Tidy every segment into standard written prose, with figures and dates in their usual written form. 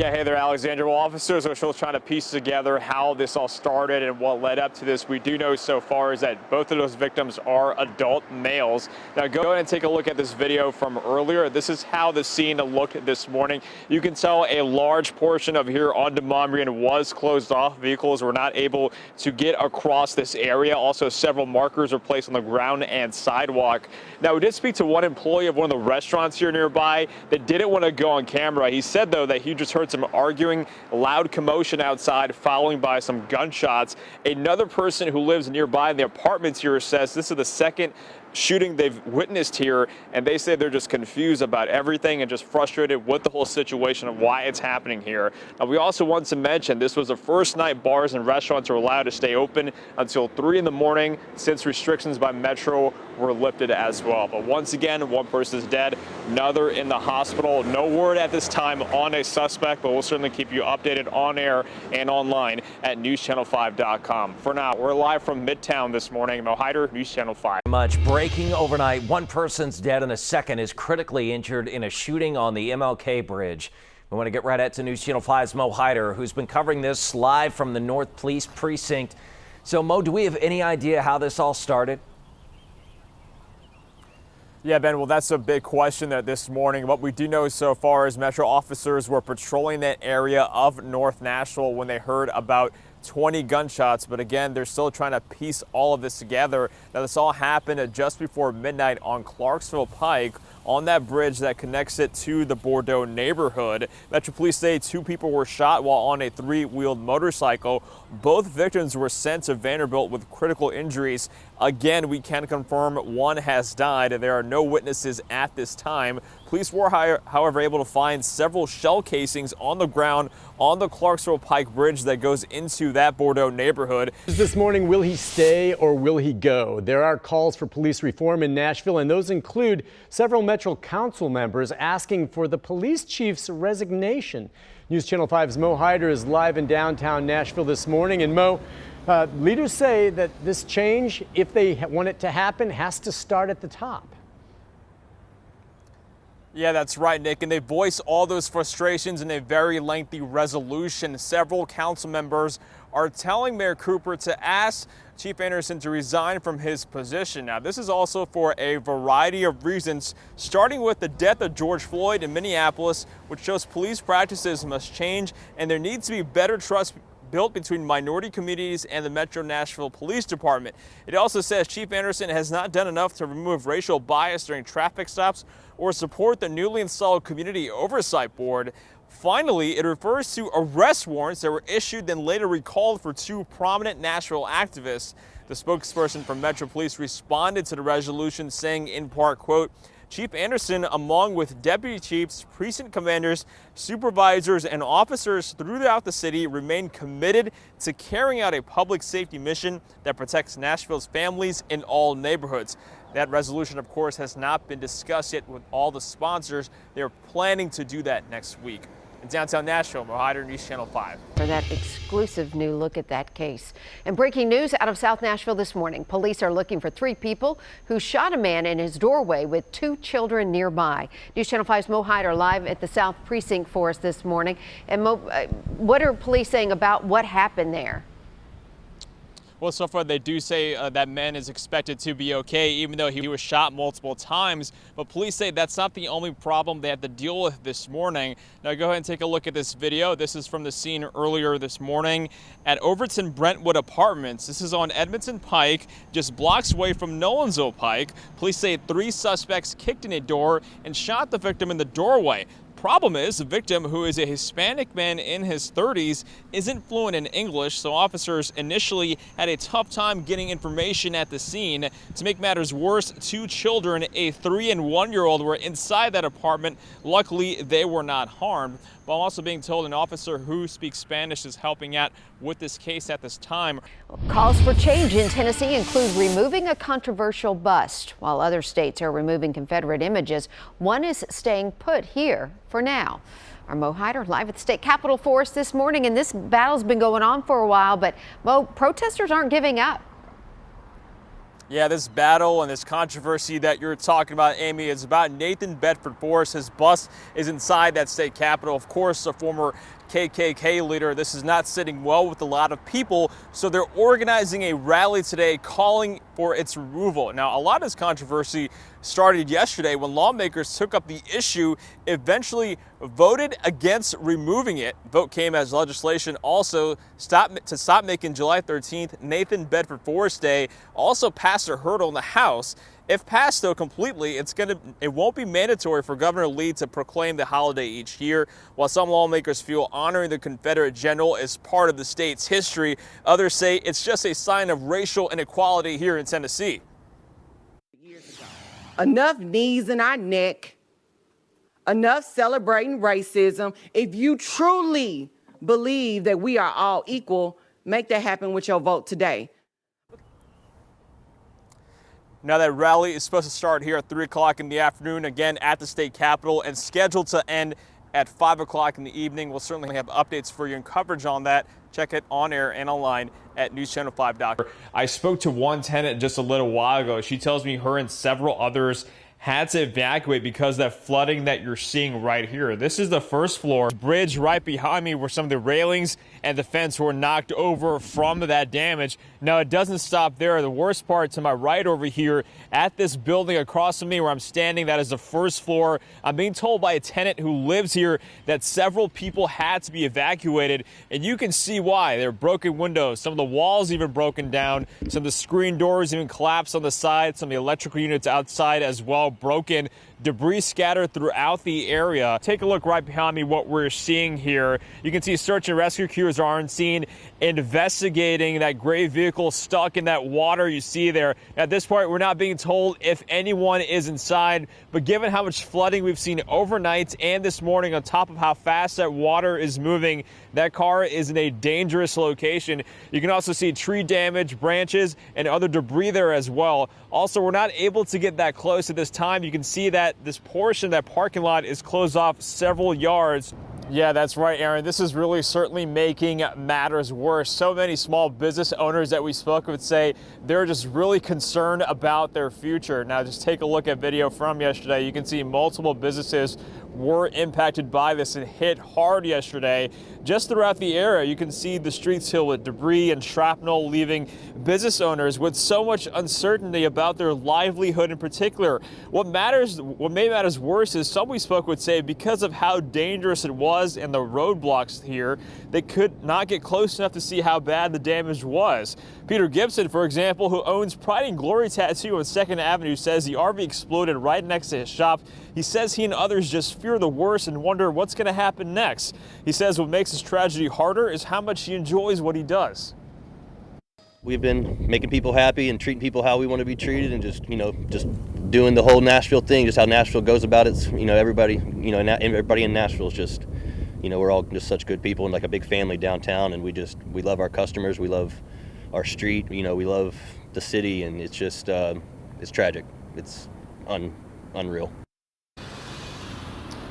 Yeah, hey there, Alexandra. Well, officers are still trying to piece together how this all started and what led up to this. We do know so far is that both of those victims are adult males. Now, go ahead and take a look at this video from earlier. This is how the scene looked this morning. You can tell a large portion of here on Demonbreun was closed off. Vehicles were not able to get across this area. Also, several markers were placed on the ground and sidewalk. Now, we did speak to one employee of one of the restaurants here nearby that didn't want to go on camera. He said, though, that he just heard some arguing, loud commotion outside, following by some gunshots. Another person who lives nearby in the apartments here says this is the second shooting they've witnessed here, and they say they're just confused about everything and just frustrated with the whole situation of why it's happening here. Now, we also want to mention this was the first night bars and restaurants were allowed to stay open until 3 in the morning since restrictions by Metro were lifted as well. But once again, one person is dead, another in the hospital. No word at this time on a suspect, but we'll certainly keep you updated on air and online at newschannel5.com. For now, we're live from Midtown this morning. Mo Hyder, News Channel 5. Breaking overnight, one person's dead and a second is critically injured in a shooting on the MLK Bridge. We want to get right at to News Channel 5's Mo Hyder, who's been covering this live from the North Police Precinct. So, Mo, do we have any idea how this all started? Yeah, Ben, well, that's a big question that this morning. What we do know so far is Metro officers were patrolling that area of North Nashville when they heard about 20 gunshots. But again, they're still trying to piece all of this together. Now, this all happened just before midnight on Clarksville Pike, on that bridge that connects it to the Bordeaux neighborhood. Metro Police say 2 people were shot while on a 3-wheeled motorcycle. Both victims were sent to Vanderbilt with critical injuries. Again, we can confirm one has died. There are no witnesses at this time. Police were, however, able to find several shell casings on the ground on the Clarksville Pike Bridge that goes into that Bordeaux neighborhood. This morning, will he stay or will he go? There are calls for police reform in Nashville, and those include several Metro Council members asking for the police chief's resignation. News Channel 5's Mo Hyder is live in downtown Nashville this morning. And Mo, leaders say that this change, if they want it to happen, has to start at the top. Yeah, that's right, Nick. And they voice all those frustrations in a very lengthy resolution. Several council members are telling Mayor Cooper to ask Chief Anderson to resign from his position. Now, this is also for a variety of reasons, starting with the death of George Floyd in Minneapolis, which shows police practices must change and there needs to be better trust built between minority communities and the Metro Nashville Police Department. It also says Chief Anderson has not done enough to remove racial bias during traffic stops or support the newly installed Community Oversight Board. Finally, it refers to arrest warrants that were issued then later recalled for 2 prominent Nashville activists. The spokesperson from Metro Police responded to the resolution saying in part, quote, Chief Anderson, along with deputy chiefs, precinct commanders, supervisors, and officers throughout the city, remain committed to carrying out a public safety mission that protects Nashville's families in all neighborhoods. That resolution, of course, has not been discussed yet with all the sponsors. They're planning to do that next week. In downtown Nashville, Mo Hyder, News Channel 5. For that exclusive new look at that case. And breaking news out of South Nashville this morning. Police are looking for 3 people who shot a man in his doorway with 2 children nearby. News Channel 5's Mo Hyder live at the South Precinct for us this morning. And Mo, what are police saying about what happened there? Well, so far they do say that man is expected to be okay, even though he was shot multiple times. But police say that's not the only problem they had to deal with this morning. Now go ahead and take a look at this video. This is from the scene earlier this morning at Overton Brentwood Apartments. This is on Edmonton Pike, just blocks away from Nolensville Pike. Police say 3 suspects kicked in a door and shot the victim in the doorway. Problem is, the victim, who is a Hispanic man in his 30s, isn't fluent in English, so officers initially had a tough time getting information at the scene. To make matters worse, 2 children, a 3- and 1-year-old, were inside that apartment. Luckily, they were not harmed. But I'm also being told an officer who speaks Spanish is helping out with this case at this time. Calls for change in Tennessee include removing a controversial bust. While other states are removing Confederate images, one is staying put here for now. Our Mo Hyder live at the state capitol for us this morning, and this battle's been going on for a while, but Mo, protesters aren't giving up. Yeah, this battle and this controversy that you're talking about, Amy, is about Nathan Bedford Forrest. His bus is inside that state capitol. Of course, a former KKK leader. This is not sitting well with a lot of people, so they're organizing a rally today calling for its removal. Now, a lot of this controversy started yesterday when lawmakers took up the issue, eventually voted against removing it. Vote came as legislation also to stop making July 13th Nathan Bedford Forrest Day also passed a hurdle in the House. If passed, though, completely, it won't be mandatory for Governor Lee to proclaim the holiday each year. While some lawmakers feel honoring the Confederate general is part of the state's history, others say it's just a sign of racial inequality here in Tennessee. Enough knees in our neck, enough celebrating racism. If you truly believe that we are all equal, make that happen with your vote today. Now, that rally is supposed to start here at 3 o'clock in the afternoon, again at the state capitol, and scheduled to end at 5 o'clock in the evening. We'll certainly have updates for you and coverage on that. Check it on air and online at newschannel5.com. I spoke to one tenant just a little while ago. She tells me her and several others had to evacuate because of that flooding that you're seeing right here. This is the first floor bridge right behind me where some of the railings and the fence were knocked over from that damage. Now, it doesn't stop there. The worst part to my right over here at this building across from me where I'm standing, that is the first floor. I'm being told by a tenant who lives here that several people had to be evacuated, and you can see why. There are broken windows, some of the walls even broken down, some of the screen doors even collapsed on the side, some of the electrical units outside as well broken, debris scattered throughout the area. Take a look right behind me what we're seeing here. You can see search and rescue crews are on scene investigating that gray vehicle stuck in that water you see there. At this point, we're not being told if anyone is inside, but given how much flooding we've seen overnight and this morning, on top of how fast that water is moving, that car is in a dangerous location. You can also see tree damage, branches, and other debris there as well. Also, we're not able to get that close at this time. You can see that this portion of that parking lot is closed off several yards. Yeah, that's right, Aaron. This is really certainly making matters worse. So many small business owners that we spoke with say they're just really concerned about their future. Now, just take a look at video from yesterday. You can see multiple businesses were impacted by this and hit hard yesterday. Just throughout the area, you can see the streets filled with debris and shrapnel, leaving business owners with so much uncertainty about their livelihood in particular. What made matters worse is some we spoke with say because of how dangerous it was and the roadblocks here, they could not get close enough to see how bad the damage was. Peter Gibson, for example, who owns Pride and Glory Tattoo on 2nd Avenue, says the RV exploded right next to his shop. He says he and others just fear the worst and wonder what's going to happen next. He says what makes this tragedy harder is how much he enjoys what he does. We've been making people happy and treating people how we want to be treated, and just doing the whole Nashville thing, just how Nashville goes about it. Everybody in Nashville is just, we're all just such good people and like a big family downtown, and we love our customers, we love our street, we love the city, and it's just, it's tragic. It's unreal.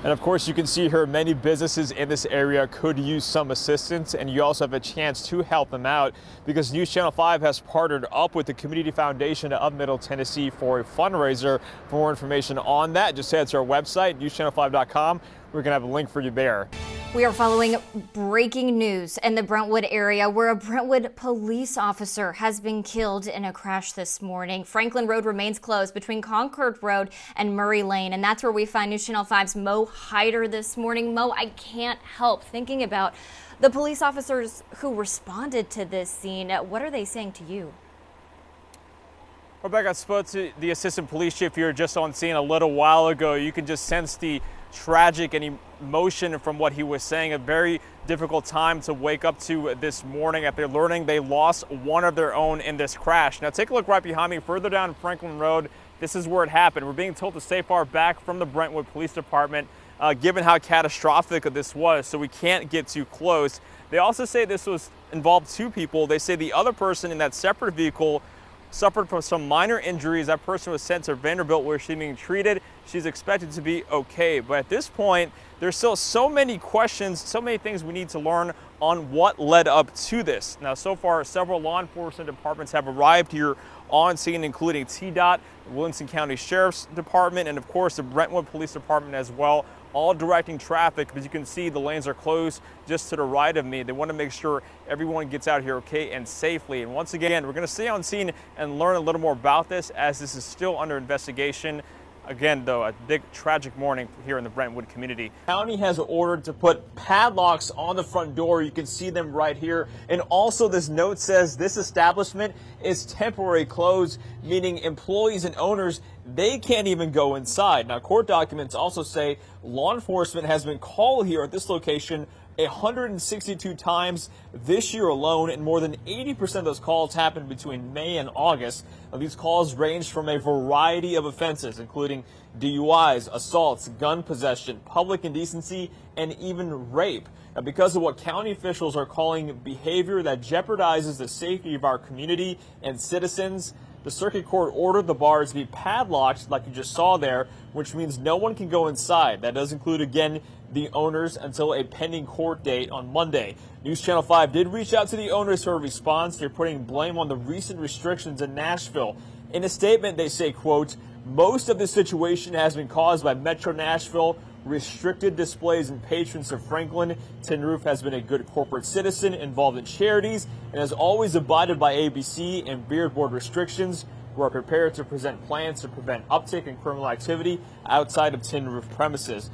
And of course, you can see here many businesses in this area could use some assistance, and you also have a chance to help them out because News Channel 5 has partnered up with the Community Foundation of Middle Tennessee for a fundraiser. For more information on that, just head to our website, newschannel5.com. We're going to have a link for you there. We are following breaking news in the Brentwood area where a Brentwood police officer has been killed in a crash this morning. Franklin Road remains closed between Concord Road and Murray Lane, and that's where we find News Channel 5's Mo Hyder this morning. Mo, I can't help thinking about the police officers who responded to this scene. What are they saying to you? Rebecca, I spoke to the assistant police chief here just on scene a little while ago. You can just sense the tragic and emotion from what he was saying. A very difficult time to wake up to this morning after learning they lost one of their own in this crash. Now take a look right behind me, further down Franklin Road. This is where it happened. We're being told to stay far back from the Brentwood Police Department given how catastrophic this was, so we can't get too close. They also say this involved two people. They say the other person in that separate vehicle suffered from some minor injuries. That person was sent to Vanderbilt where she's being treated. she's expected to be okay. But at this point, there's still so many questions, so many things we need to learn on what led up to this. Now, so far, several law enforcement departments have arrived here on scene, including TDOT, the Williamson County Sheriff's Department, and of course the Brentwood Police Department as well, all directing traffic. As you can see, the lanes are closed just to the right of me. They want to make sure everyone gets out here okay and safely. And once again, we're going to stay on scene and learn a little more about this as this is still under investigation. Again, though, a big tragic morning here in the Brentwood community. County has ordered to put padlocks on the front door. You can see them right here. And also this note says this establishment is temporary closed, meaning employees and owners, they can't even go inside. Now, court documents also say law enforcement has been called here at this location 162 times this year alone, and more than 80% of those calls happened between May and August. Now, these calls ranged from a variety of offenses, including DUIs, assaults, gun possession, public indecency, and even rape. Now, because of what county officials are calling behavior that jeopardizes the safety of our community and citizens, the circuit court ordered the bars to be padlocked like you just saw there, which means no one can go inside. That does include, again, the owners until a pending court date on Monday. News Channel 5 did reach out to the owners for a response. They're putting blame on the recent restrictions in Nashville. In a statement, they say, quote, "Most of this situation has been caused by Metro Nashville, restricted displays and patrons of Franklin. Tin Roof has been a good corporate citizen involved in charities and has always abided by ABC and Beard Board restrictions. We're prepared to present plans to prevent uptick in criminal activity outside of Tin Roof premises."